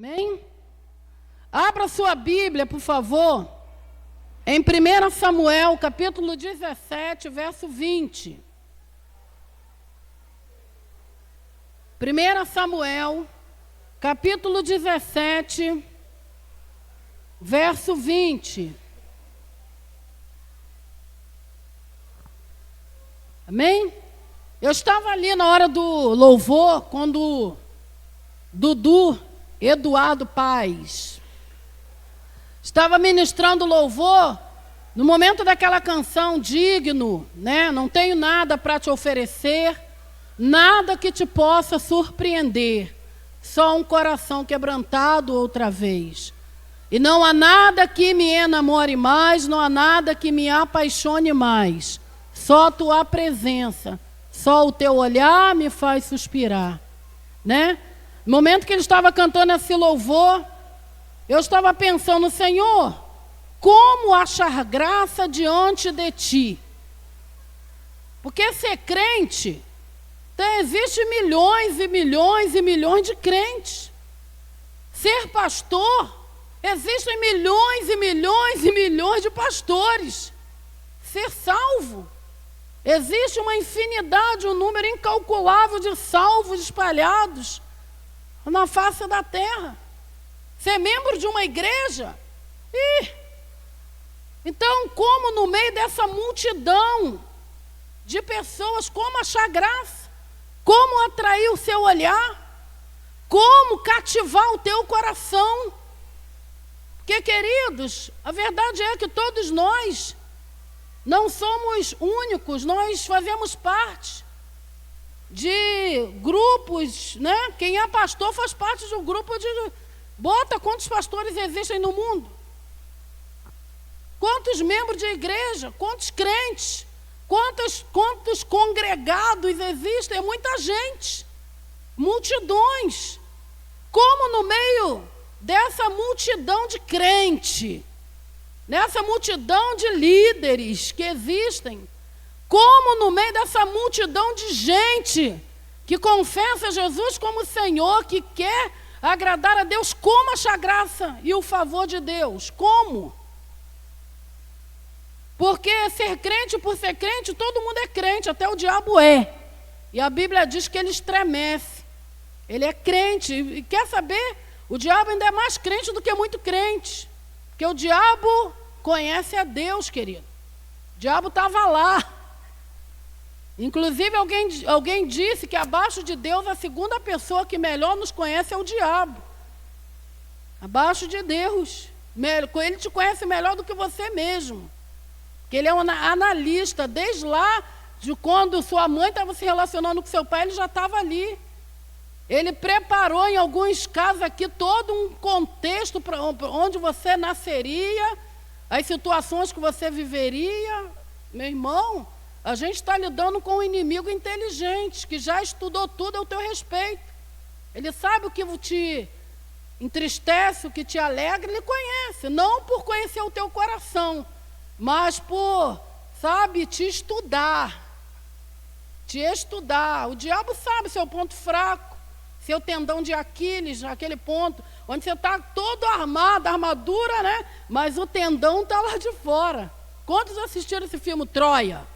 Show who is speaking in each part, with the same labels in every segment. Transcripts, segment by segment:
Speaker 1: Amém? Abra sua Bíblia, por favor, em 1 Samuel, capítulo 17, verso 20. 1 Samuel, capítulo 17, verso 20. Amém? Eu estava ali na hora do louvor, quando Dudu Eduardo Paz estava ministrando louvor, no momento daquela canção, digno, né? Não tenho nada para te oferecer, nada que te possa surpreender, só um coração quebrantado outra vez. E não há nada que me enamore mais, não há nada que me apaixone mais, só tua presença, só o teu olhar me faz suspirar, né? No momento que ele estava cantando esse louvor, eu estava pensando, Senhor, como achar graça diante de Ti? Porque ser crente, existe milhões e milhões e milhões de crentes. Ser pastor, existem milhões e milhões e milhões de pastores. Ser salvo, existe uma infinidade, um número incalculável de salvos espalhados na face da terra. Ser membro de uma igreja, então como no meio dessa multidão de pessoas, como achar graça, como atrair o seu olhar, como cativar o teu coração? Porque, queridos, a verdade é que todos nós não somos únicos, nós fazemos parte de grupos, né? Quem é pastor faz parte de um grupo de... Bota quantos pastores existem no mundo? Quantos membros de igreja? Quantos crentes? Quantos congregados existem? É muita gente. Multidões. Como no meio dessa multidão de crente, nessa multidão de líderes que existem, como no meio dessa multidão de gente que confessa Jesus como Senhor, que quer agradar a Deus, como achar graça e o favor de Deus? Como? Porque ser crente por ser crente, todo mundo é crente, até o diabo é. E a Bíblia diz que ele estremece. Ele é crente. E quer saber? O diabo ainda é mais crente do que muito crente. Porque o diabo conhece a Deus, querido. O diabo estava lá. Inclusive, alguém disse que abaixo de Deus, a segunda pessoa que melhor nos conhece é o diabo. Abaixo de Deus. Ele te conhece melhor do que você mesmo. Porque ele é um analista. Desde lá, de quando sua mãe estava se relacionando com seu pai, ele já estava ali. Ele preparou, em alguns casos aqui, todo um contexto para onde você nasceria, as situações que você viveria. Meu irmão, a gente está lidando com um inimigo inteligente, que já estudou tudo ao teu respeito. Ele sabe o que te entristece, o que te alegra, ele conhece. Não por conhecer o teu coração, mas por, te estudar. Te estudar. O diabo sabe seu ponto fraco, seu tendão de Aquiles, aquele ponto onde você está todo armado, armadura, né? Mas o tendão está lá de fora. Quantos assistiram esse filme Troia?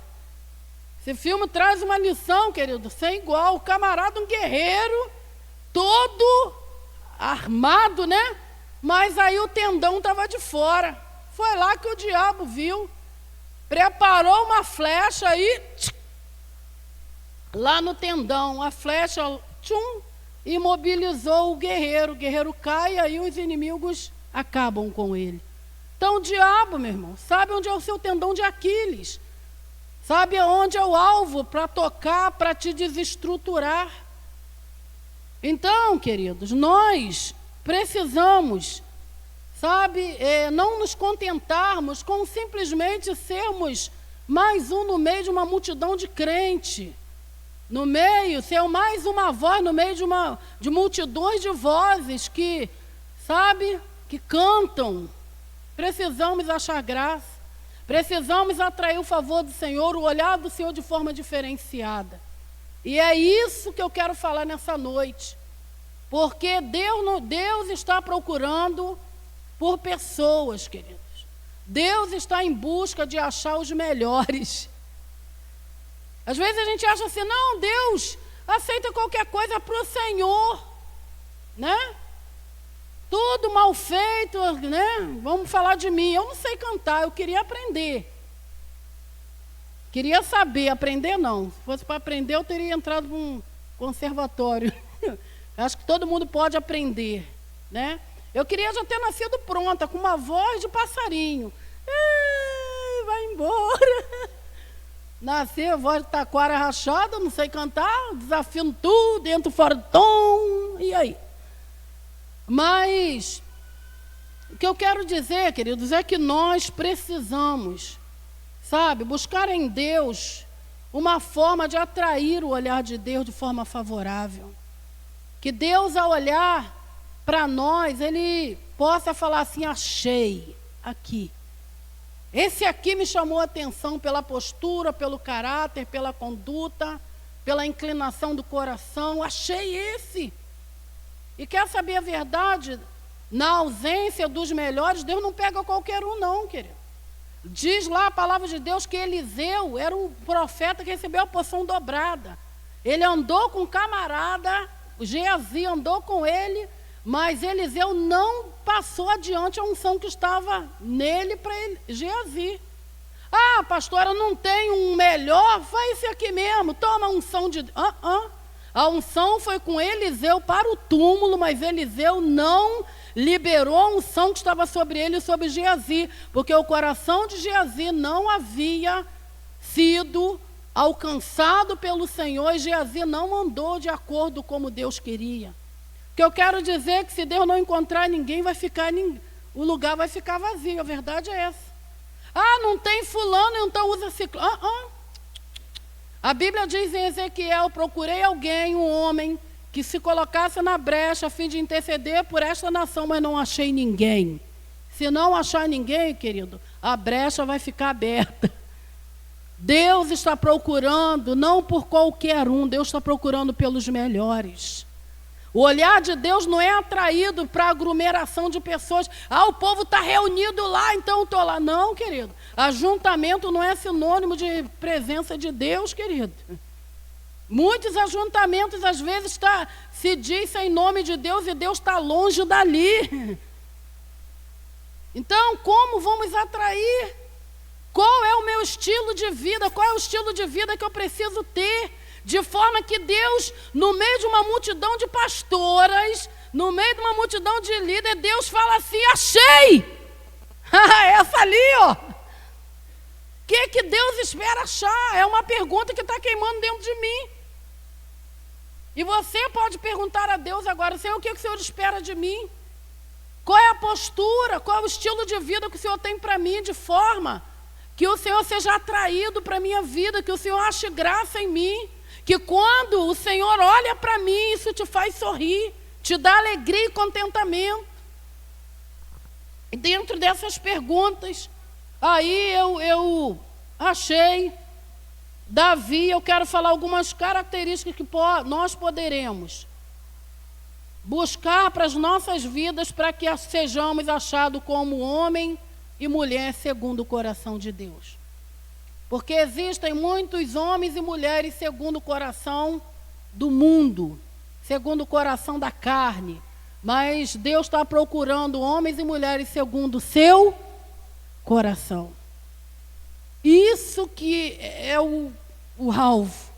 Speaker 1: Esse filme traz uma lição, querido, sem igual. O camarada, um guerreiro, todo armado, né? Mas aí o tendão estava de fora. Foi lá que o diabo viu. Preparou uma flecha aí, lá no tendão. A flecha, imobilizou o guerreiro. O guerreiro cai e aí os inimigos acabam com ele. Então o diabo, meu irmão, sabe onde é o seu tendão de Aquiles. Sabe onde é o alvo para tocar, para te desestruturar. Então, queridos, nós precisamos, não nos contentarmos com simplesmente sermos mais um no meio de uma multidão de crente. No meio, ser mais uma voz no meio de multidões de vozes que, que cantam. Precisamos achar graça. Precisamos atrair o favor do Senhor, o olhar do Senhor de forma diferenciada. E é isso que eu quero falar nessa noite. Porque Deus está procurando por pessoas, queridos. Deus está em busca de achar os melhores. Às vezes a gente acha assim, não, Deus aceita qualquer coisa para o Senhor, né? Tudo mal feito, né? Vamos falar de mim. Eu não sei cantar, eu queria aprender. Queria saber, aprender não. Se fosse para aprender, eu teria entrado para um conservatório. Acho que todo mundo pode aprender, né? Eu queria já ter nascido pronta, com uma voz de passarinho. Vai embora. Nasci, voz de taquara rachada, não sei cantar, desafio tudo, dentro fora do tom, e aí? Mas, o que eu quero dizer, queridos, é que nós precisamos, sabe, buscar em Deus uma forma de atrair o olhar de Deus de forma favorável. Que Deus, ao olhar para nós, Ele possa falar assim, achei aqui. Esse aqui me chamou a atenção pela postura, pelo caráter, pela conduta, pela inclinação do coração. Achei esse. E quer saber a verdade? Na ausência dos melhores, Deus não pega qualquer um não, querido. Diz lá a palavra de Deus que Eliseu era um profeta que recebeu a porção dobrada. Ele andou com um camarada, Geazi andou com ele, mas Eliseu não passou adiante a unção que estava nele para Geazi. Ah, pastora, não tem um melhor? Vai esse aqui mesmo, toma a unção de... A unção foi com Eliseu para o túmulo, mas Eliseu não liberou a unção que estava sobre ele e sobre Geazi, porque o coração de Geazi não havia sido alcançado pelo Senhor e Geazi não andou de acordo como Deus queria. O que eu quero dizer é que se Deus não encontrar ninguém, o lugar vai ficar vazio, a verdade é essa. Ah, não tem fulano, então usa ciclano. A Bíblia diz em Ezequiel, procurei alguém, um homem, que se colocasse na brecha a fim de interceder por esta nação, mas não achei ninguém. Se não achar ninguém, querido, a brecha vai ficar aberta. Deus está procurando, não por qualquer um, Deus está procurando pelos melhores. O olhar de Deus não é atraído para aglomeração de pessoas. Ah, o povo está reunido lá, então eu estou lá. Não, querido. Ajuntamento não é sinônimo de presença de Deus, querido. Muitos ajuntamentos, às vezes, se diz em nome de Deus e Deus está longe dali. Então, como vamos atrair? Qual é o meu estilo de vida? Qual é o estilo de vida que eu preciso ter? De forma que Deus, no meio de uma multidão de pastoras, no meio de uma multidão de líderes, Deus fala assim, achei! Essa ali, ó. O que Deus espera achar? É uma pergunta que está queimando dentro de mim. E você pode perguntar a Deus agora, Senhor, o que o Senhor espera de mim? Qual é a postura, qual é o estilo de vida que o Senhor tem para mim, de forma que o Senhor seja atraído para a minha vida, que o Senhor ache graça em mim, que quando o Senhor olha para mim, isso te faz sorrir, te dá alegria e contentamento. E dentro dessas perguntas, aí eu achei, Davi, eu quero falar algumas características que nós poderemos buscar para as nossas vidas, para que sejamos achados como homem e mulher segundo o coração de Deus. Porque existem muitos homens e mulheres segundo o coração do mundo, segundo o coração da carne. Mas Deus está procurando homens e mulheres segundo o seu coração. Isso que é o alvo.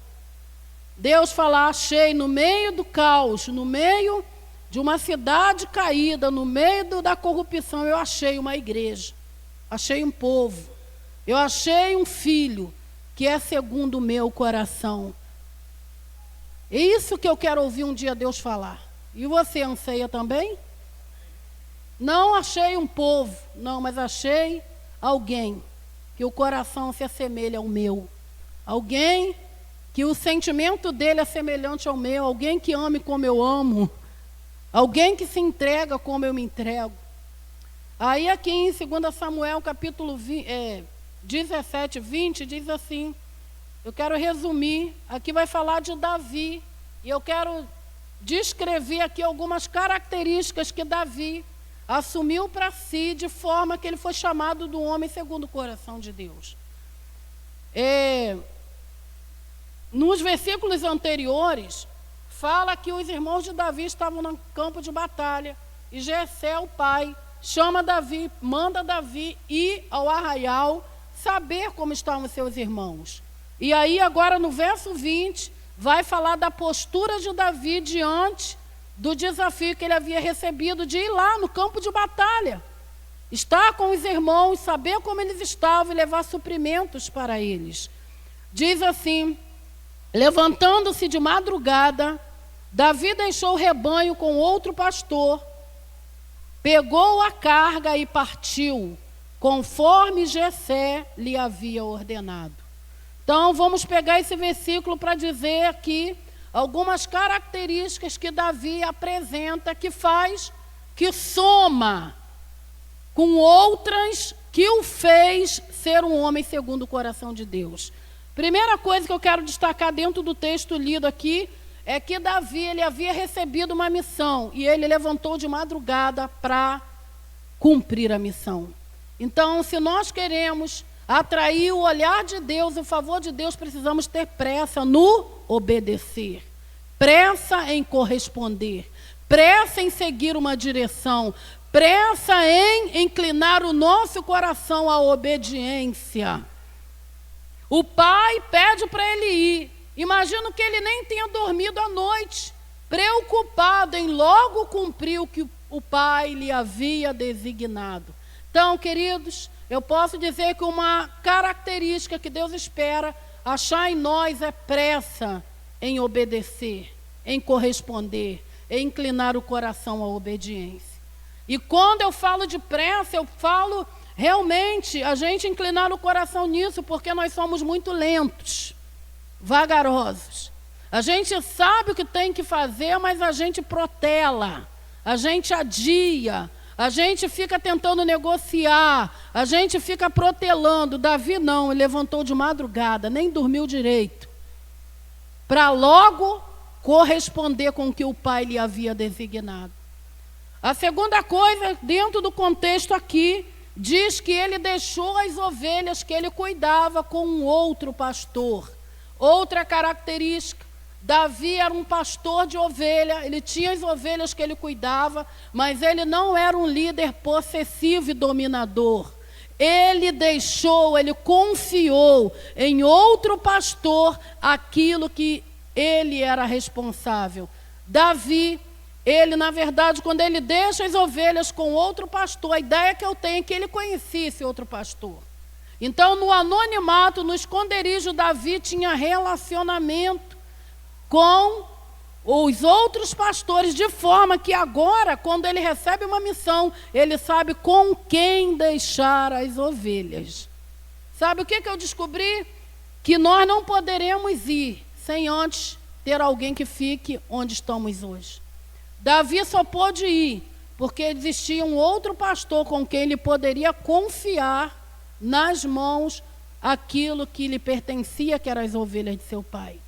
Speaker 1: Deus fala, achei no meio do caos, no meio de uma cidade caída, no meio da corrupção, eu achei uma igreja, achei um povo. Eu achei um filho que é segundo o meu coração. É isso que eu quero ouvir um dia Deus falar. E você anseia também? Não achei um povo, não, mas achei alguém que o coração se assemelha ao meu. Alguém que o sentimento dele é semelhante ao meu. Alguém que ame como eu amo. Alguém que se entrega como eu me entrego. Aí aqui em 2 Samuel, capítulo 17, 20, diz assim, eu quero resumir, aqui vai falar de Davi, e eu quero descrever aqui algumas características que Davi assumiu para si, de forma que ele foi chamado do homem segundo o coração de Deus. Nos versículos anteriores, fala que os irmãos de Davi estavam no campo de batalha, e Jessé, o pai, chama Davi, manda Davi ir ao arraial, saber como estavam seus irmãos. E aí agora no verso 20, vai falar da postura de Davi diante do desafio que ele havia recebido de ir lá no campo de batalha, estar com os irmãos, saber como eles estavam e levar suprimentos para eles. Diz assim: levantando-se de madrugada, Davi deixou o rebanho com outro pastor, pegou a carga e partiu, conforme Jessé lhe havia ordenado. Então, vamos pegar esse versículo para dizer aqui algumas características que Davi apresenta, que soma com outras que o fez ser um homem segundo o coração de Deus. Primeira coisa que eu quero destacar dentro do texto lido aqui é que Davi, ele havia recebido uma missão e ele levantou de madrugada para cumprir a missão. Então, se nós queremos atrair o olhar de Deus, o favor de Deus, precisamos ter pressa no obedecer, pressa em corresponder, pressa em seguir uma direção, pressa em inclinar o nosso coração à obediência. O pai pede para ele ir. Imagino que ele nem tenha dormido à noite, preocupado em logo cumprir o que o pai lhe havia designado. Então, queridos, eu posso dizer que uma característica que Deus espera achar em nós é pressa em obedecer, em corresponder, em inclinar o coração à obediência. E quando eu falo de pressa, eu falo realmente a gente inclinar o coração nisso, porque nós somos muito lentos, vagarosos. A gente sabe o que tem que fazer, mas a gente protela, a gente adia, a gente fica tentando negociar, a gente fica protelando. Davi não, ele levantou de madrugada, nem dormiu direito, para logo corresponder com o que o pai lhe havia designado. A segunda coisa, dentro do contexto aqui, diz que ele deixou as ovelhas que ele cuidava com um outro pastor. Outra característica, Davi era um pastor de ovelha, ele tinha as ovelhas que ele cuidava, mas ele não era um líder possessivo e dominador. Ele confiou em outro pastor aquilo que ele era responsável. Davi, ele, na verdade, quando ele deixa as ovelhas com outro pastor, a ideia que eu tenho é que ele conhecia esse outro pastor. Então, no anonimato, no esconderijo, Davi tinha relacionamento com os outros pastores, de forma que agora, quando ele recebe uma missão, ele sabe com quem deixar as ovelhas. Sabe o que eu descobri? Que nós não poderemos ir sem antes ter alguém que fique onde estamos hoje. Davi só pôde ir porque existia um outro pastor com quem ele poderia confiar nas mãos aquilo que lhe pertencia, que eram as ovelhas de seu pai.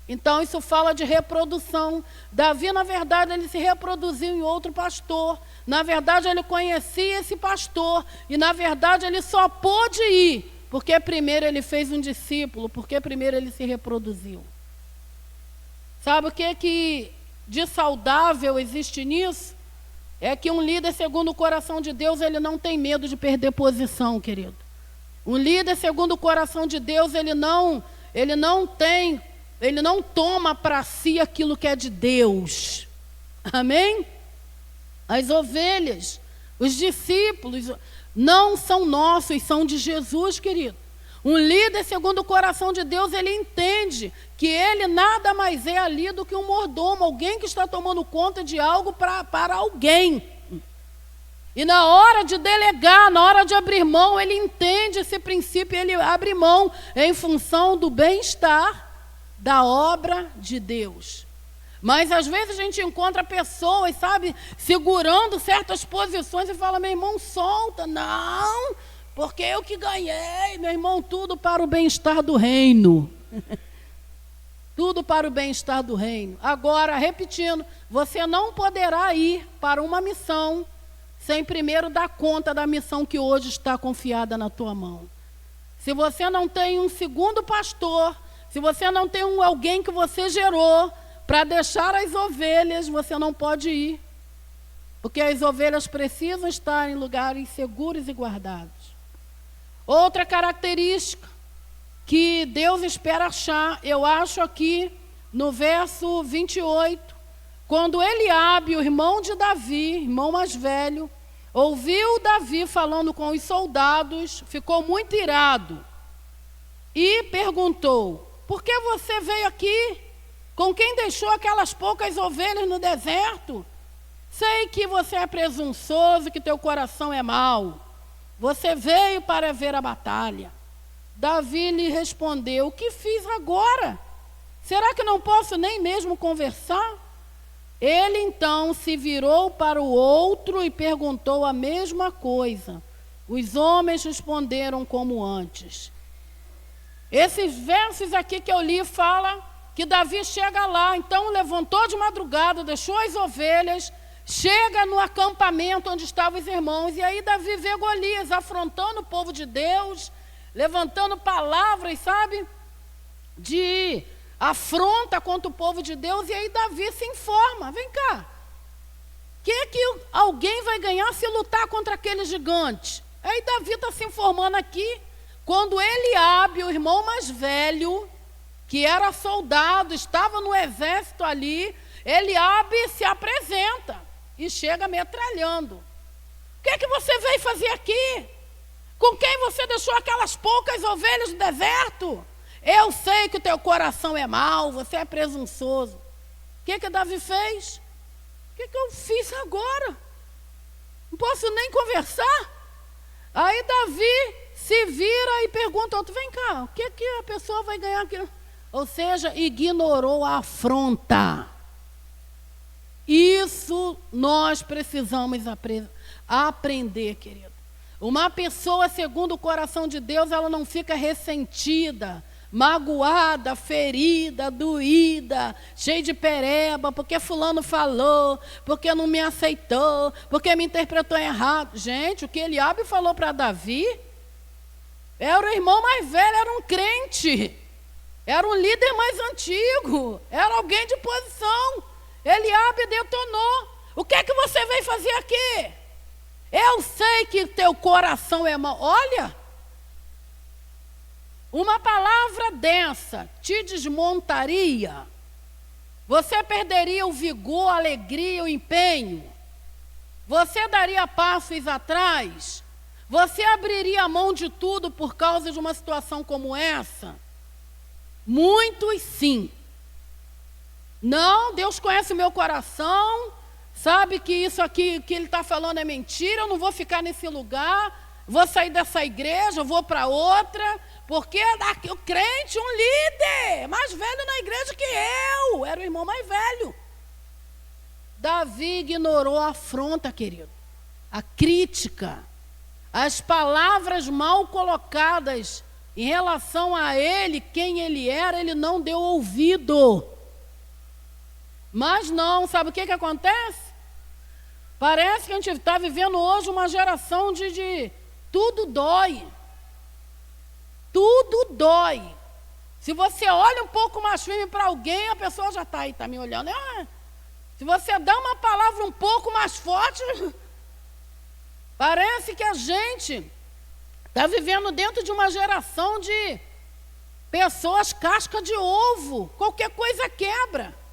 Speaker 1: Então isso fala de reprodução. Davi, na verdade, ele se reproduziu em outro pastor. Na verdade, ele conhecia esse pastor. E na verdade, ele só pôde ir porque primeiro ele fez um discípulo, porque primeiro ele se reproduziu. Sabe o que de saudável existe nisso? É que um líder segundo o coração de Deus, ele não tem medo de perder posição, querido. Um líder segundo o coração de Deus, ele não toma para si aquilo que é de Deus. Amém? As ovelhas, os discípulos, não são nossos, são de Jesus, querido. Um líder segundo o coração de Deus, ele entende que ele nada mais é ali do que um mordomo, alguém que está tomando conta de algo para alguém. E na hora de delegar, na hora de abrir mão, ele entende esse princípio, ele abre mão em função do bem-estar da obra de Deus. Mas às vezes a gente encontra pessoas, sabe, segurando certas posições e fala: meu irmão, solta. Não, porque eu que ganhei, meu irmão, tudo para o bem-estar do reino. Tudo para o bem-estar do reino. Agora, repetindo, você não poderá ir para uma missão sem primeiro dar conta da missão que hoje está confiada na tua mão. Se você não tem um segundo pastor, se você não tem alguém que você gerou para deixar as ovelhas, você não pode ir. Porque as ovelhas precisam estar em lugares seguros e guardados. Outra característica que Deus espera achar, eu acho aqui no verso 28, quando Eliabe, o irmão de Davi, irmão mais velho, ouviu Davi falando com os soldados, ficou muito irado e perguntou: por que você veio aqui? Com quem deixou aquelas poucas ovelhas no deserto? Sei que você é presunçoso, que teu coração é mau. Você veio para ver a batalha. Davi lhe respondeu: o que fiz agora? Será que não posso nem mesmo conversar? Ele então se virou para o outro e perguntou a mesma coisa. Os homens responderam como antes. Esses versos aqui que eu li fala que Davi chega lá, então levantou de madrugada, deixou as ovelhas, chega no acampamento onde estavam os irmãos, e aí Davi vê Golias afrontando o povo de Deus, levantando palavras, sabe, de afronta contra o povo de Deus, e aí Davi se informa: vem cá, que alguém vai ganhar se lutar contra aquele gigante? Aí Davi está se informando aqui, quando Eliabe, o irmão mais velho, que era soldado, estava no exército ali, Eliabe se apresenta e chega metralhando. O que você veio fazer aqui? Com quem você deixou aquelas poucas ovelhas no deserto? Eu sei que o teu coração é mau, você é presunçoso. O que Davi fez? O que eu fiz agora? Não posso nem conversar? Aí Davi se vira e pergunta ao outro: vem cá, o que a pessoa vai ganhar aqui? Ou seja, ignorou a afronta. Isso nós precisamos aprender, querido. Uma pessoa segundo o coração de Deus, ela não fica ressentida, magoada, ferida, doída, cheia de pereba, porque fulano falou, porque não me aceitou, porque me interpretou errado. Gente, o que Eliabe falou para Davi, era o irmão mais velho, era um crente, era um líder mais antigo, era alguém de posição. Eliabe detonou. O que você veio fazer aqui? Eu sei que teu coração é mau. Olha, uma palavra dessa te desmontaria. Você perderia o vigor, a alegria, o empenho. Você daria passos atrás. Você abriria a mão de tudo por causa de uma situação como essa? Muitos sim. Não, Deus conhece o meu coração, sabe que isso aqui que Ele está falando é mentira, eu não vou ficar nesse lugar, vou sair dessa igreja, vou para outra, porque o crente, um líder mais velho na igreja que eu, era o irmão mais velho. Davi ignorou a afronta, querido, a crítica, as palavras mal colocadas em relação a ele, quem ele era, ele não deu ouvido. Mas não, sabe o que acontece? Parece que a gente está vivendo hoje uma geração de tudo dói. Tudo dói. Se você olha um pouco mais firme para alguém, a pessoa já está aí, está me olhando. Se você dá uma palavra um pouco mais forte, parece que a gente está vivendo dentro de uma geração de pessoas casca de ovo. Qualquer coisa quebra.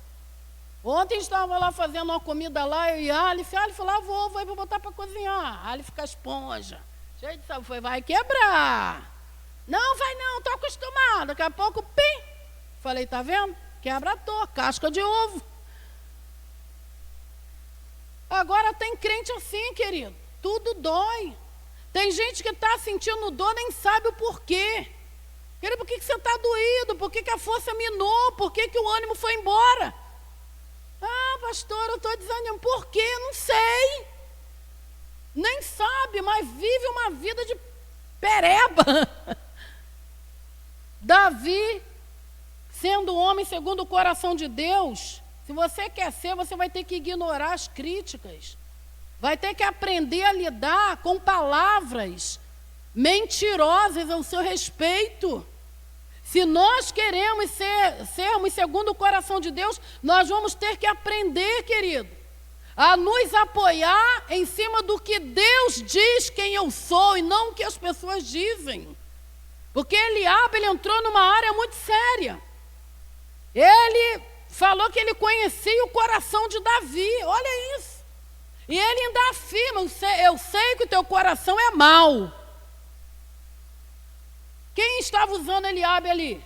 Speaker 1: Ontem estava lá fazendo uma comida lá, eu e Aleph falou: vou para botar para cozinhar. Aleph fica esponja. Cheio de sabor, vai quebrar. Não, vai não, estou acostumado. Daqui a pouco, pim. Falei, tá vendo? Quebra a toa, casca de ovo. Agora tem crente assim, querido. Tudo dói. Tem gente que está sentindo dor, nem sabe o porquê. Querido, por que você está doído? Por que a força minou? Por que o ânimo foi embora? Pastor, eu estou desanimando. Por quê? Não sei. Nem sabe, mas vive uma vida de pereba. Davi sendo homem segundo o coração de Deus, se você quer ser, você vai ter que ignorar as críticas. Vai ter que aprender a lidar com palavras mentirosas ao seu respeito. Se nós queremos sermos segundo o coração de Deus, nós vamos ter que aprender, querido, a nos apoiar em cima do que Deus diz quem eu sou e não o que as pessoas dizem. Porque Eliabe, ele entrou numa área muito séria. Ele falou que ele conhecia o coração de Davi, olha isso. E ele ainda afirma, eu sei que o teu coração é mau. Quem estava usando Eliabe ali?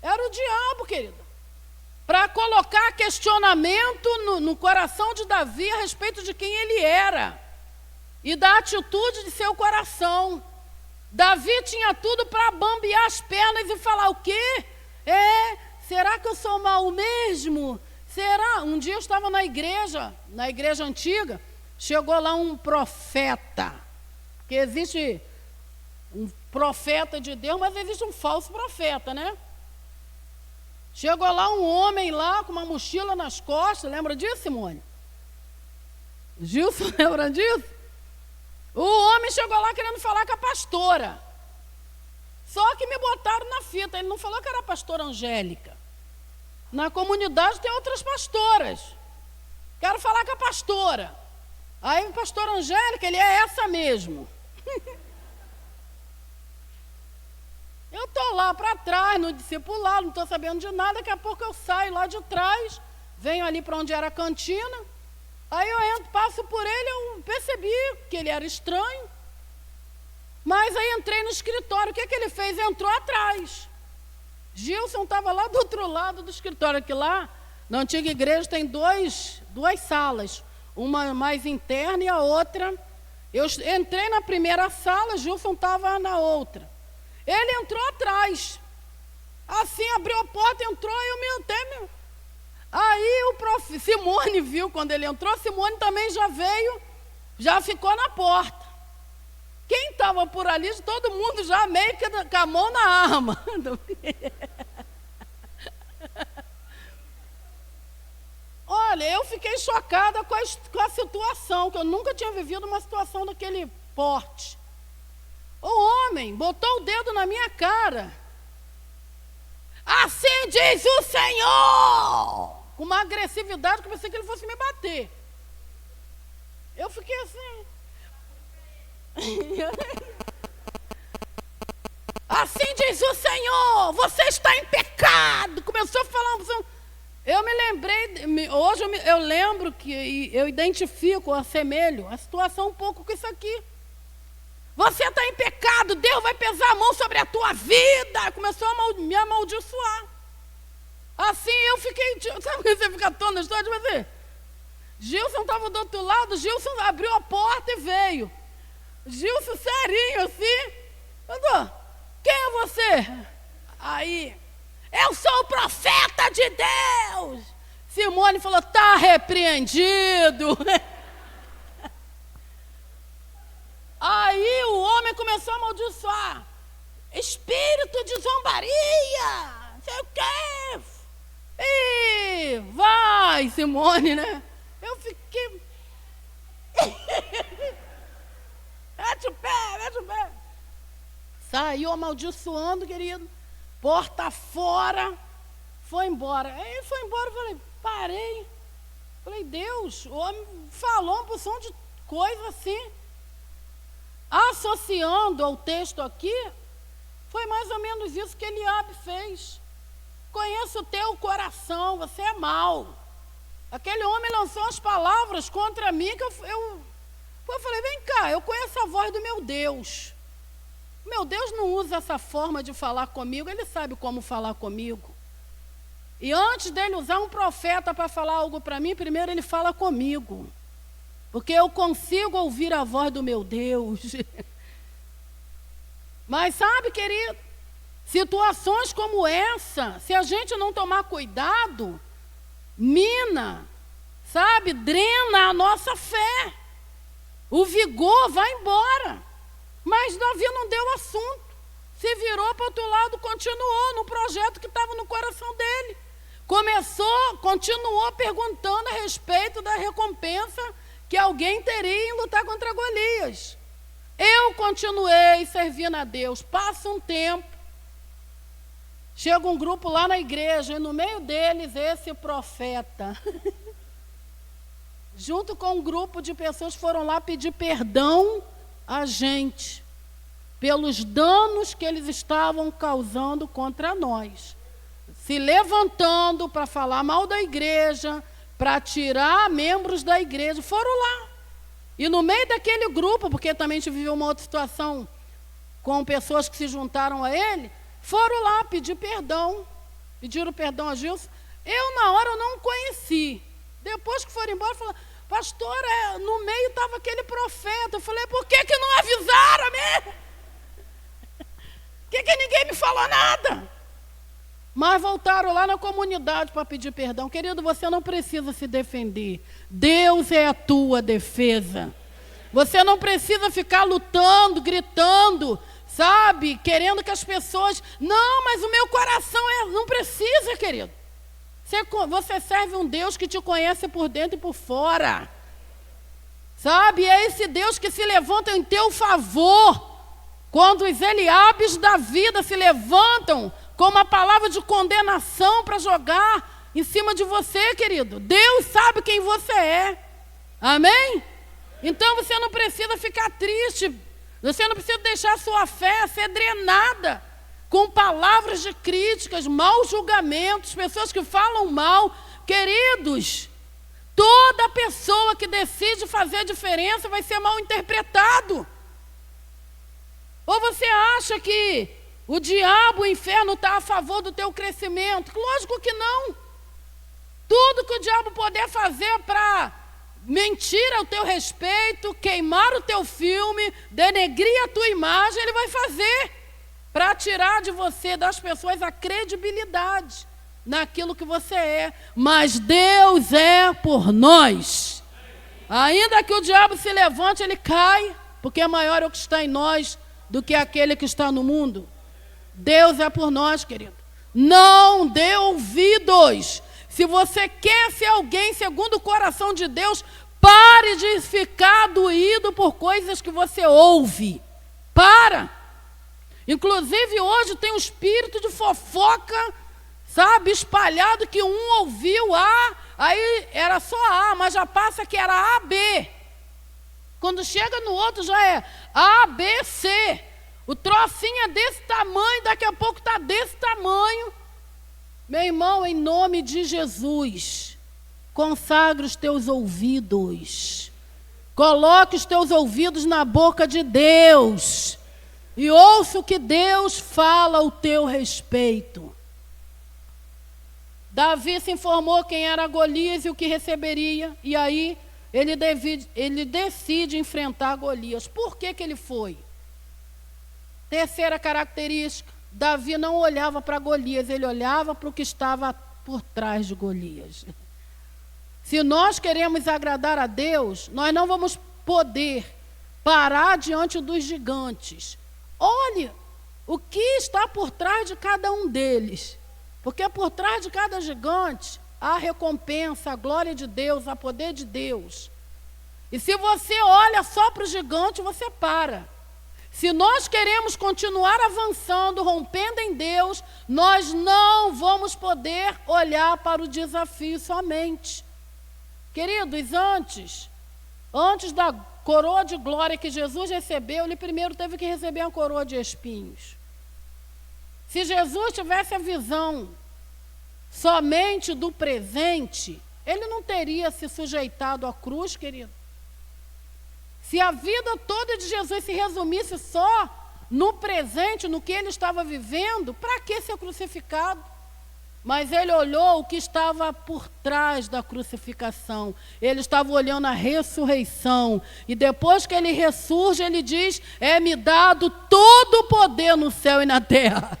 Speaker 1: Era o diabo, querida. Para colocar questionamento no coração de Davi a respeito de quem ele era. E da atitude de seu coração. Davi tinha tudo para bambear as pernas e falar o quê? Será que eu sou mau mesmo? Será? Um dia eu estava na igreja antiga, chegou lá um profeta, porque existe um profeta de Deus, mas existe um falso profeta, né? Chegou lá um homem lá com uma mochila nas costas, lembra disso, Simone? Gilson, lembra disso? O homem chegou lá querendo falar com a pastora, só que me botaram na fita, ele não falou que era a pastora Angélica. Na comunidade tem outras pastoras. Quero falar com a pastora. Aí a pastora Angélica, ele é essa mesmo. Eu estou lá para trás, no discipulado, não estou sabendo de nada. Daqui a pouco eu saio lá de trás, venho ali para onde era a cantina. Aí eu entro, passo por ele, eu percebi que ele era estranho. Mas aí entrei no escritório, o que ele fez? Entrou atrás. Gilson estava lá do outro lado do escritório, que lá, na antiga igreja, tem duas salas, uma mais interna e a outra. Eu entrei na primeira sala, Gilson estava na outra. Ele entrou atrás, assim, abriu a porta, entrou, Aí Simone viu quando ele entrou, Simone também já veio, já ficou na porta. Quem estava por ali, todo mundo já meio que com a mão na arma. Olha, eu fiquei chocada com a situação, que eu nunca tinha vivido uma situação daquele porte. O homem botou o dedo na minha cara. Assim diz o Senhor! Com uma agressividade que eu pensei que ele fosse me bater. Eu fiquei assim. Assim diz o Senhor, você está em pecado. Começou a falar. Eu me lembrei, hoje eu lembro que eu identifico, assemelho a situação um pouco com isso aqui. Você está em pecado, Deus vai pesar a mão sobre a tua vida. Começou a me amaldiçoar. Assim eu fiquei, sabe quando você fica toda na história? Mas Gilson estava do outro lado, Gilson abriu a porta e veio. Gilson, serinho assim, quem é você? Aí, eu sou o profeta de Deus. Simone falou, está repreendido. Aí o homem começou a amaldiçoar. Espírito de zombaria, não sei o quê. E vai, Simone, né? Eu fiquei... Mete o pé. Saiu amaldiçoando, querido. Porta fora. Foi embora. Aí foi embora, eu falei, parei. Falei, Deus, o homem falou uma porção de coisa assim. Associando ao texto aqui, foi mais ou menos isso que Eliabe fez. Conheço o teu coração, você é mau. Aquele homem lançou as palavras contra mim que eu falei, vem cá, eu conheço a voz do meu Deus. Meu Deus não usa essa forma de falar comigo, ele sabe como falar comigo. E antes dele usar um profeta para falar algo para mim, primeiro ele fala comigo. Porque eu consigo ouvir a voz do meu Deus. Mas sabe, querido, situações como essa, se a gente não tomar cuidado, mina, sabe, drena a nossa fé. O vigor vai embora. Mas Davi não deu assunto. se virou para o outro lado, continuou no projeto que estava no coração dele. Continuou perguntando a respeito da recompensa que alguém teria em lutar contra Golias. Eu continuei servindo a Deus. Passa um tempo, chega um grupo lá na igreja, e no meio deles esse profeta, junto com um grupo de pessoas, foram lá pedir perdão a gente, pelos danos que eles estavam causando contra nós. Se levantando para falar mal da igreja, para tirar membros da igreja, foram lá. E no meio daquele grupo, porque também a gente viveu uma outra situação com pessoas que se juntaram a ele, foram lá pedir perdão, pediram perdão a Gilson. Eu, na hora, eu não conheci. Depois que foram embora, falaram, pastor, no meio estava aquele profeta. Eu falei, por que não avisaram mesmo? Por que ninguém me falou nada? Mas voltaram lá na comunidade para pedir perdão. Querido, você não precisa se defender. Deus é a tua defesa. Você não precisa ficar lutando, gritando, sabe? Querendo que as pessoas... Não, mas o meu coração Não precisa, querido. Você serve um Deus que te conhece por dentro e por fora. Sabe? É esse Deus que se levanta em teu favor. Quando os Eliabes da vida se levantam com uma palavra de condenação para jogar em cima de você, querido. Deus sabe quem você é. Amém? Então você não precisa ficar triste. Você não precisa deixar a sua fé ser drenada com palavras de críticas, maus julgamentos, pessoas que falam mal. Queridos, toda pessoa que decide fazer a diferença vai ser mal interpretado. Ou você acha que o diabo, o inferno está a favor do teu crescimento? Lógico que não. Tudo que o diabo puder fazer para mentir ao teu respeito, queimar o teu filme, denegrir a tua imagem, ele vai fazer para tirar de você, das pessoas, a credibilidade naquilo que você é. Mas Deus é por nós. Ainda que o diabo se levante, ele cai, porque maior é o que está em nós do que aquele que está no mundo. Deus é por nós, querido. Não dê ouvidos. Se você quer ser alguém segundo o coração de Deus, pare de ficar doído por coisas que você ouve. Para. Inclusive hoje tem um espírito de fofoca, sabe, espalhado, que um ouviu A, aí era só A, mas já passa que era AB. Quando chega no outro já é A, B, C. O trocinho é desse tamanho, daqui a pouco está desse tamanho. Meu irmão, em nome de Jesus, consagre os teus ouvidos. Coloque os teus ouvidos na boca de Deus. E ouça o que Deus fala ao teu respeito. Davi se informou quem era Golias e o que receberia. E aí ele decide enfrentar Golias. Por que ele foi? Terceira característica, Davi não olhava para Golias, ele olhava para o que estava por trás de Golias. Se nós queremos agradar a Deus, nós não vamos poder parar diante dos gigantes. Olhe o que está por trás de cada um deles, porque por trás de cada gigante há recompensa, a glória de Deus, a poder de Deus. E se você olha só para o gigante, você para. Se nós queremos continuar avançando, rompendo em Deus, nós não vamos poder olhar para o desafio somente. Queridos, antes da coroa de glória que Jesus recebeu, ele primeiro teve que receber a coroa de espinhos. Se Jesus tivesse a visão somente do presente, ele não teria se sujeitado à cruz, querido. Se a vida toda de Jesus se resumisse só no presente, no que ele estava vivendo, para que ser crucificado? Mas ele olhou o que estava por trás da crucificação. Ele estava olhando a ressurreição. E depois que ele ressurge, ele diz, é-me dado todo o poder no céu e na terra.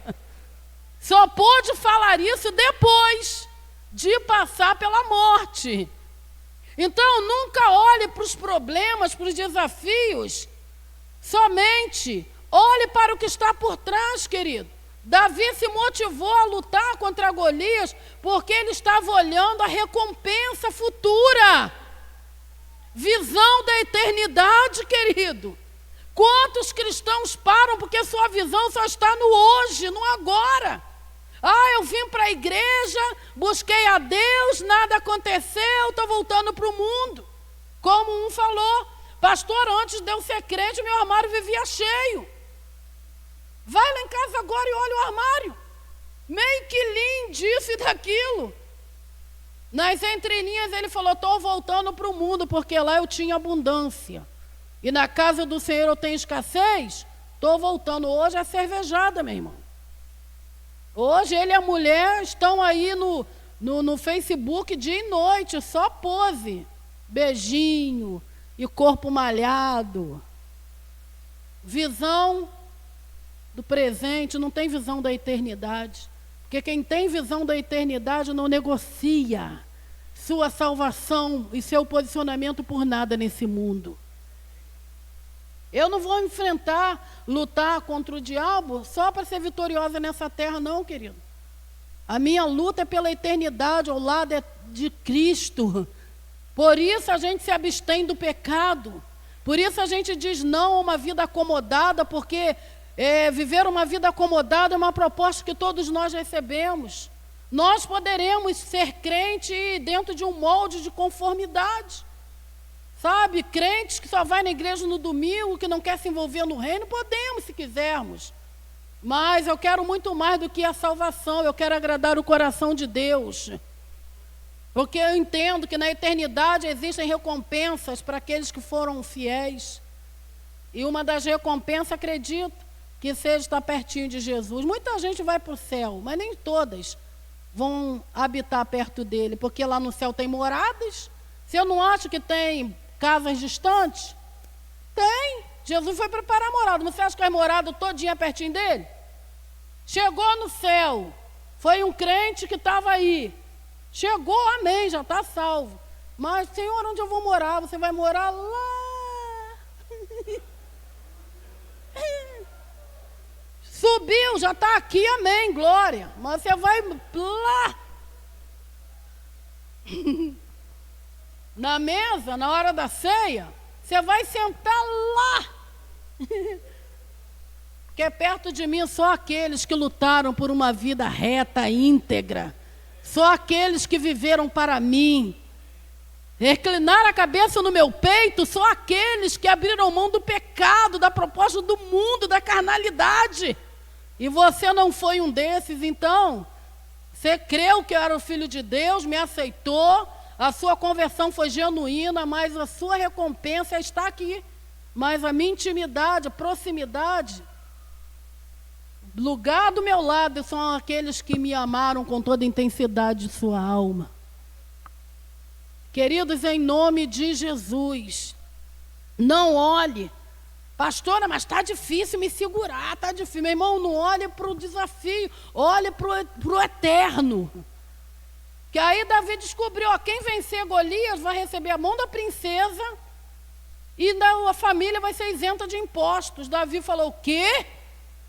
Speaker 1: Só pôde falar isso depois de passar pela morte. Então, nunca olhe para os problemas, para os desafios, somente Olhe para o que está por trás, querido. Davi se motivou a lutar contra Golias porque ele estava olhando a recompensa futura. Visão da eternidade, querido. Quantos cristãos param porque sua visão só está no hoje, no agora? Eu vim para a igreja, busquei a Deus, nada aconteceu, estou voltando para o mundo. Como um falou, pastor, antes de eu ser crente, meu armário vivia cheio. Vai lá em casa agora e olha o armário. Meio que lindo disso e daquilo. Nas entrelinhas ele falou, estou voltando para o mundo, porque lá eu tinha abundância. E na casa do Senhor eu tenho escassez, estou voltando. Hoje é cervejada, meu irmão. Hoje ele e a mulher estão aí no Facebook dia e noite, só pose. Beijinho e corpo malhado. Visão do presente, não tem visão da eternidade. Porque quem tem visão da eternidade não negocia sua salvação e seu posicionamento por nada nesse mundo. Eu não vou lutar contra o diabo só para ser vitoriosa nessa terra, não, querido. A minha luta é pela eternidade, ao lado de Cristo. Por isso a gente se abstém do pecado. Por isso a gente diz não a uma vida acomodada, porque viver uma vida acomodada é uma proposta que todos nós recebemos. Nós poderemos ser crente dentro de um molde de conformidade. Sabe, crentes que só vai na igreja no domingo, que não quer se envolver no reino, podemos se quisermos. Mas eu quero muito mais do que a salvação, eu quero agradar o coração de Deus. Porque eu entendo que na eternidade existem recompensas para aqueles que foram fiéis. E uma das recompensas, acredito, que seja estar pertinho de Jesus. Muita gente vai para o céu, mas nem todas vão habitar perto dele, porque lá no céu tem moradas. Se eu não acho que tem casas distantes? Tem. Jesus foi preparar morada. Você acha que as moradas todinha pertinho dele? Chegou no céu. Foi um crente que estava aí. Chegou, amém, já está salvo. Mas, Senhor, onde eu vou morar? Você vai morar lá. Subiu, já está aqui, amém, glória. Mas você vai lá. Na mesa, na hora da ceia, você vai sentar lá. Porque perto de mim só aqueles que lutaram por uma vida reta, íntegra. Só aqueles que viveram para mim. Reclinar a cabeça no meu peito, só aqueles que abriram mão do pecado, da proposta do mundo, da carnalidade. E você não foi um desses, então. Você creu que eu era o filho de Deus, me aceitou. A sua conversão foi genuína, mas a sua recompensa está aqui. Mas a minha intimidade, a proximidade, lugar do meu lado são aqueles que me amaram com toda a intensidade de sua alma. Queridos, em nome de Jesus, não olhe. Pastora, mas está difícil me segurar, está difícil. Meu irmão, não olhe para o desafio, olhe para o eterno. Que aí Davi descobriu, quem vencer Golias vai receber a mão da princesa e a família vai ser isenta de impostos. Davi falou, o quê?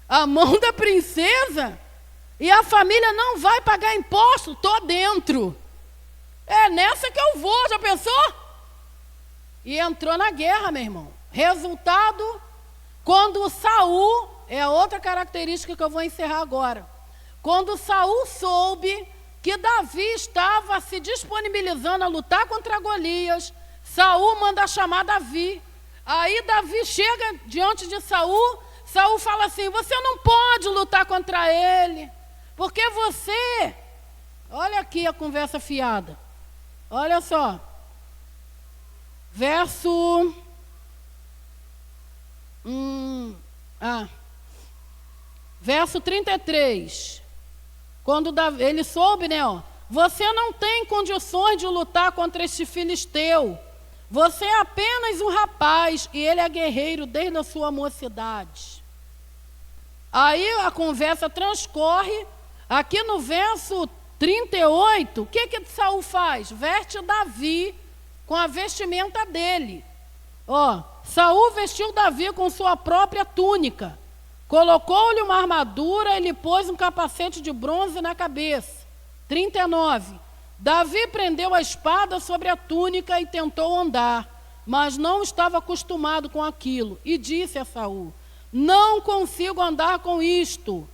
Speaker 1: A mão da princesa? E a família não vai pagar imposto? Estou dentro. É nessa que eu vou, já pensou? E entrou na guerra, meu irmão. Resultado, quando Saul, é a outra característica que eu vou encerrar agora. Quando Saul soube que Davi estava se disponibilizando a lutar contra Golias, Saul manda chamar Davi. Aí Davi chega diante de Saul, Saul fala assim, você não pode lutar contra ele, porque você... Olha aqui a conversa fiada. Olha só. Verso 33. Quando Davi, ele soube, né? Você não tem condições de lutar contra este filisteu. Você é apenas um rapaz e ele é guerreiro desde a sua mocidade. Aí a conversa transcorre. Aqui no verso 38, o que Saul faz? Veste Davi com a vestimenta dele. Saul vestiu Davi com sua própria túnica. Colocou-lhe uma armadura e lhe pôs um capacete de bronze na cabeça. 39. Davi prendeu a espada sobre a túnica e tentou andar, mas não estava acostumado com aquilo. E disse a Saul: não consigo andar com isto,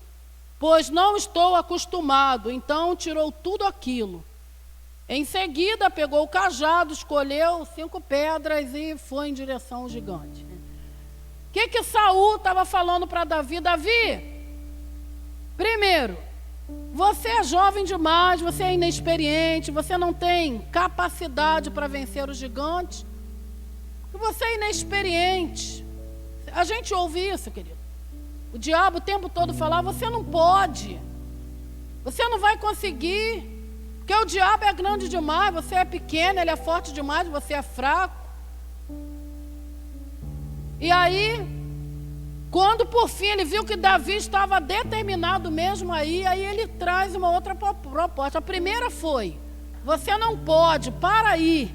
Speaker 1: pois não estou acostumado. Então tirou tudo aquilo. Em seguida pegou o cajado, escolheu 5 pedras e foi em direção ao gigante. O que Saul estava falando para Davi? Davi, primeiro, você é jovem demais, você é inexperiente, você não tem capacidade para vencer o gigante. Você é inexperiente. A gente ouve isso, querido. O diabo o tempo todo fala: você não pode, você não vai conseguir, porque o diabo é grande demais, você é pequeno, ele é forte demais, você é fraco. E aí, quando por fim ele viu que Davi estava determinado mesmo aí ele traz uma outra proposta. A primeira foi: você não pode, para aí,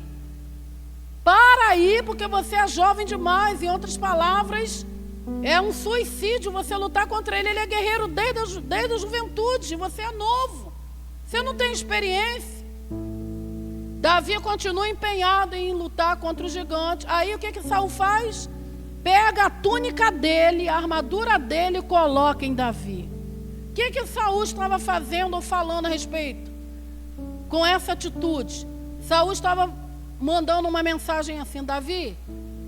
Speaker 1: porque você é jovem demais. Em outras palavras, é um suicídio você lutar contra ele. Ele é guerreiro desde a juventude, você é novo, você não tem experiência. Davi continua empenhado em lutar contra o gigante. Aí o que Saul faz? Pega a túnica dele, a armadura dele e coloca em Davi. O que Saul estava fazendo ou falando a respeito? Com essa atitude, Saul estava mandando uma mensagem assim: Davi,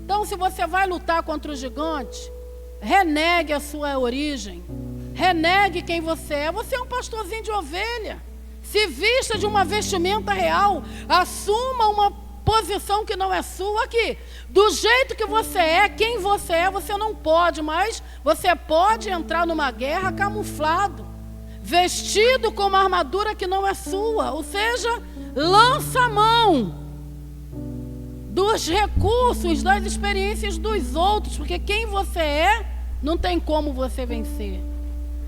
Speaker 1: então se você vai lutar contra o gigante, renegue a sua origem, renegue quem você é. Você é um pastorzinho de ovelha. Se vista de uma vestimenta real, assuma uma posição que não é sua. Aqui, do jeito que você é, quem você é, você não pode, mas você pode entrar numa guerra camuflado, vestido com uma armadura que não é sua. Ou seja, lança a mão dos recursos, das experiências dos outros, porque quem você é, não tem como você vencer.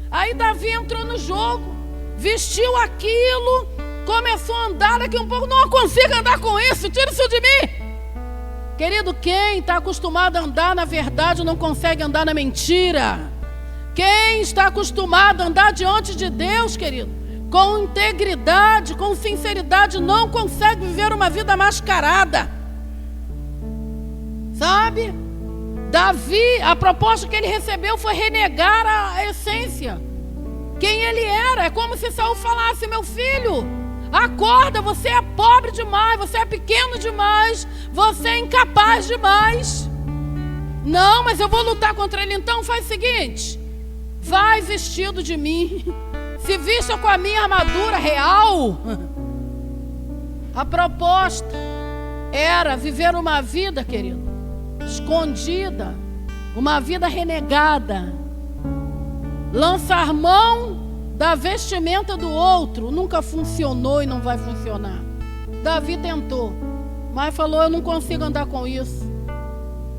Speaker 1: Aí Davi entrou no jogo, vestiu aquilo, começou a andar. Daqui um pouco: não consigo andar com isso, tira isso de mim. Querido, quem está acostumado a andar na verdade não consegue andar na mentira. Quem está acostumado a andar diante de Deus, querido, com integridade, com sinceridade, não consegue viver uma vida mascarada. Sabe? Davi, a proposta que ele recebeu foi renegar a essência, quem ele era. É como se Saul falasse: meu filho, acorda, você é pobre demais, você é pequeno demais, você é incapaz demais. Não, mas eu vou lutar contra ele. Então faz o seguinte: vai vestido de mim, se vista com a minha armadura real. A proposta era viver uma vida, querido, escondida, uma vida renegada, lançar mão da vestimenta do outro. Nunca funcionou e não vai funcionar. Davi tentou, mas falou: eu não consigo andar com isso.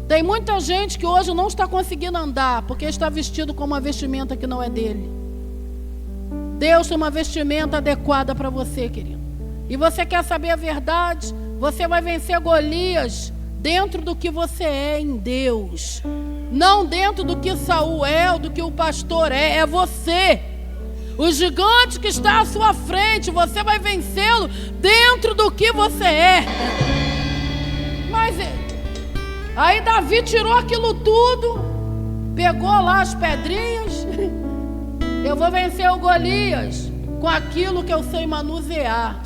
Speaker 1: Tem muita gente que hoje não está conseguindo andar porque está vestido com uma vestimenta que não é dele. Deus tem uma vestimenta adequada para você, querido. E você quer saber a verdade? Você vai vencer Golias dentro do que você é em Deus, não dentro do que Saul é ou do que o pastor é. É você. O gigante que está à sua frente, você vai vencê-lo dentro do que você é. Mas aí Davi tirou aquilo tudo, pegou lá as pedrinhas. Eu vou vencer o Golias com aquilo que eu sei manusear.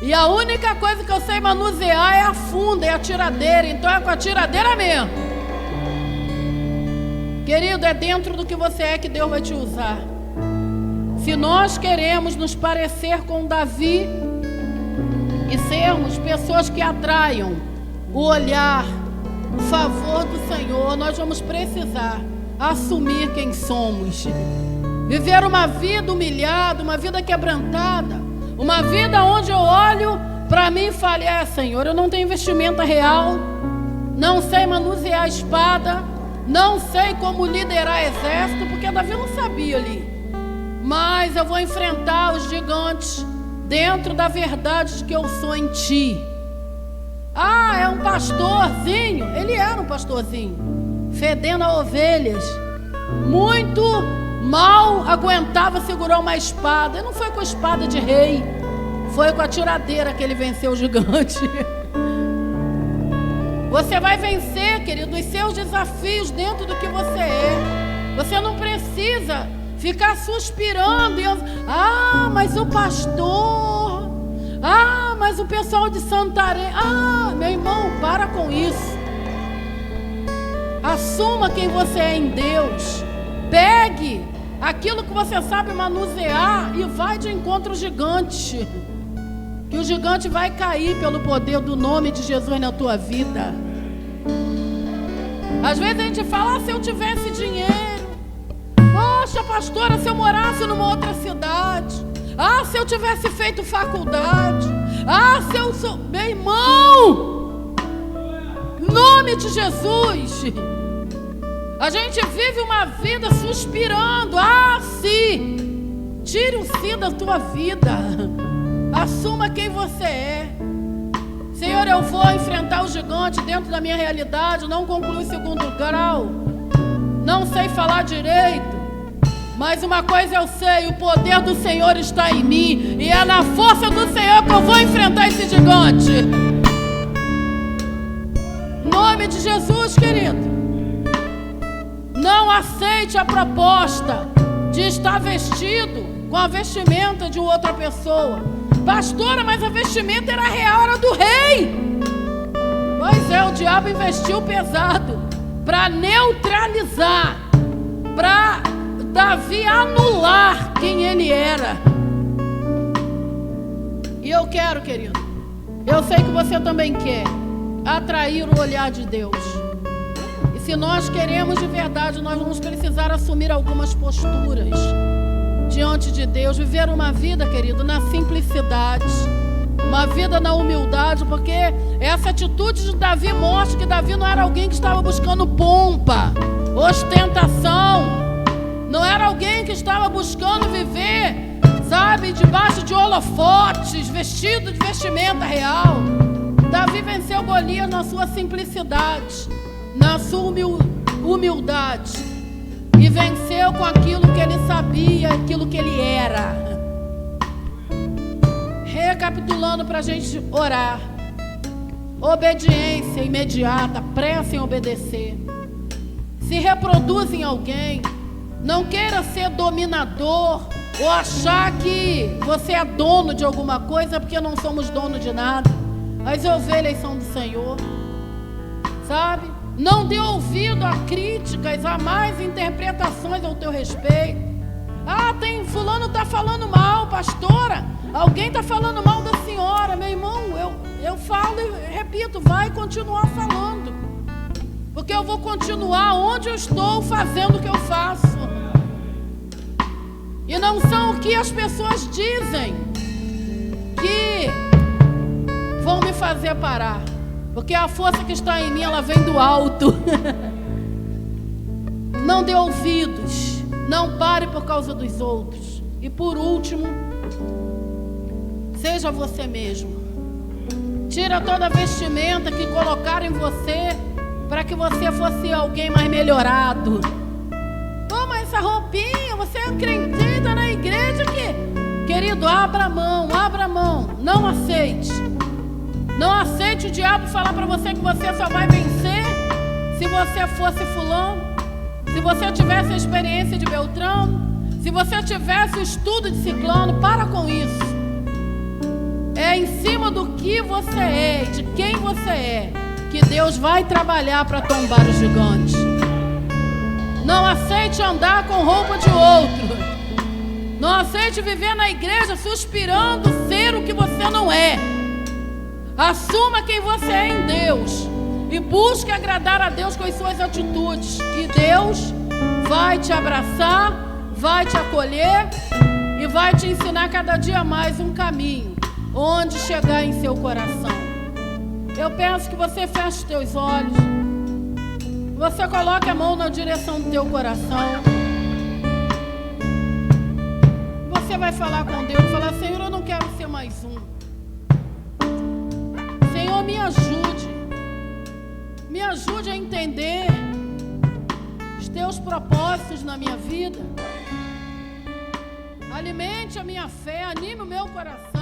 Speaker 1: E a única coisa que eu sei manusear é a funda, é a tiradeira. Então é com a tiradeira mesmo. Querido, é dentro do que você é que Deus vai te usar. Se nós queremos nos parecer com Davi e sermos pessoas que atraiam o olhar, o favor do Senhor, nós vamos precisar assumir quem somos. Viver uma vida humilhada, uma vida quebrantada, uma vida onde eu olho para mim e falo: Senhor, eu não tenho vestimenta real, não sei manusear a espada, não sei como liderar exército, porque Davi não sabia ali. Mas eu vou enfrentar os gigantes dentro da verdade de que eu sou em ti. É um pastorzinho. Ele era um pastorzinho, fedendo a ovelhas. muito mal aguentava segurar uma espada. E não foi com a espada de rei, foi com a tiradeira que ele venceu o gigante. Você vai vencer, querido, os seus desafios dentro do que você é. Você não precisa ficar suspirando e mas o pastor, mas o pessoal de Santarém. Meu irmão, para com isso. Assuma quem você é em Deus. Pegue aquilo que você sabe manusear e vai de encontro ao gigante. Que o gigante vai cair pelo poder do nome de Jesus na tua vida. Às vezes a gente fala, se eu tivesse dinheiro, poxa, pastora, se eu morasse numa outra cidade, se eu tivesse feito faculdade, se eu sou... Meu irmão, em nome de Jesus, a gente vive uma vida suspirando. Se tire o si da tua vida. Assuma quem você é. Senhor, eu vou enfrentar o gigante dentro da minha realidade. Não concluí o segundo grau, não sei falar direito, mas uma coisa eu sei: o poder do Senhor está em mim, e é na força do Senhor que eu vou enfrentar esse gigante. Em nome de Jesus, querido. Não aceite a proposta de estar vestido com a vestimenta de outra pessoa. Pastora, mas a vestimenta era real, era do rei. Pois é, o diabo investiu pesado para neutralizar, para Davi anular quem ele era. E eu quero, querido, eu sei que você também quer atrair o olhar de Deus. E se nós queremos de verdade, nós vamos precisar assumir algumas posturas diante de Deus, viver uma vida, querido, na simplicidade, uma vida na humildade, porque essa atitude de Davi mostra que Davi não era alguém que estava buscando pompa, ostentação, não era alguém que estava buscando viver, sabe, debaixo de holofotes, vestido de vestimenta real. Davi venceu Golias na sua simplicidade, na sua humildade. E venceu com aquilo que ele sabia, aquilo que ele era. Recapitulando para a gente orar. Obediência imediata, pressa em obedecer. Se reproduz em alguém, não queira ser dominador ou achar que você é dono de alguma coisa, porque não somos dono de nada. As ovelhas são do Senhor, sabe? Não dê ouvido a críticas, a mais interpretações ao teu respeito. Fulano está falando mal, pastora. Alguém está falando mal da senhora. Meu irmão, eu falo e repito, vai continuar falando. Porque eu vou continuar onde eu estou fazendo o que eu faço. E não são o que as pessoas dizem que vão me fazer parar. Porque a força que está em mim, ela vem do alto. Não dê ouvidos. Não pare por causa dos outros. E por último, seja você mesmo. Tira toda a vestimenta que colocaram em você para que você fosse alguém mais melhorado. Mas essa roupinha, você acredita na igreja que... Querido, abra a mão. Não aceite. Não aceite o diabo falar para você que você só vai vencer se você fosse fulano, se você tivesse a experiência de Beltrano, se você tivesse o estudo de ciclano. Para com isso. É em cima do que você é e de quem você é que Deus vai trabalhar para tombar os gigantes. Não aceite andar com roupa de outro. Não aceite viver na igreja suspirando ser o que você não é. Assuma quem você é em Deus e busque agradar a Deus com as suas atitudes, que Deus vai te abraçar, vai te acolher e vai te ensinar cada dia mais um caminho onde chegar em seu coração. Eu peço que você feche os teus olhos, você coloque a mão na direção do teu coração. Você vai falar com Deus e falar: Senhor, eu não quero ser mais um. Senhor, me ajude a entender Deus propósitos na minha vida. Alimente a minha fé, anime o meu coração.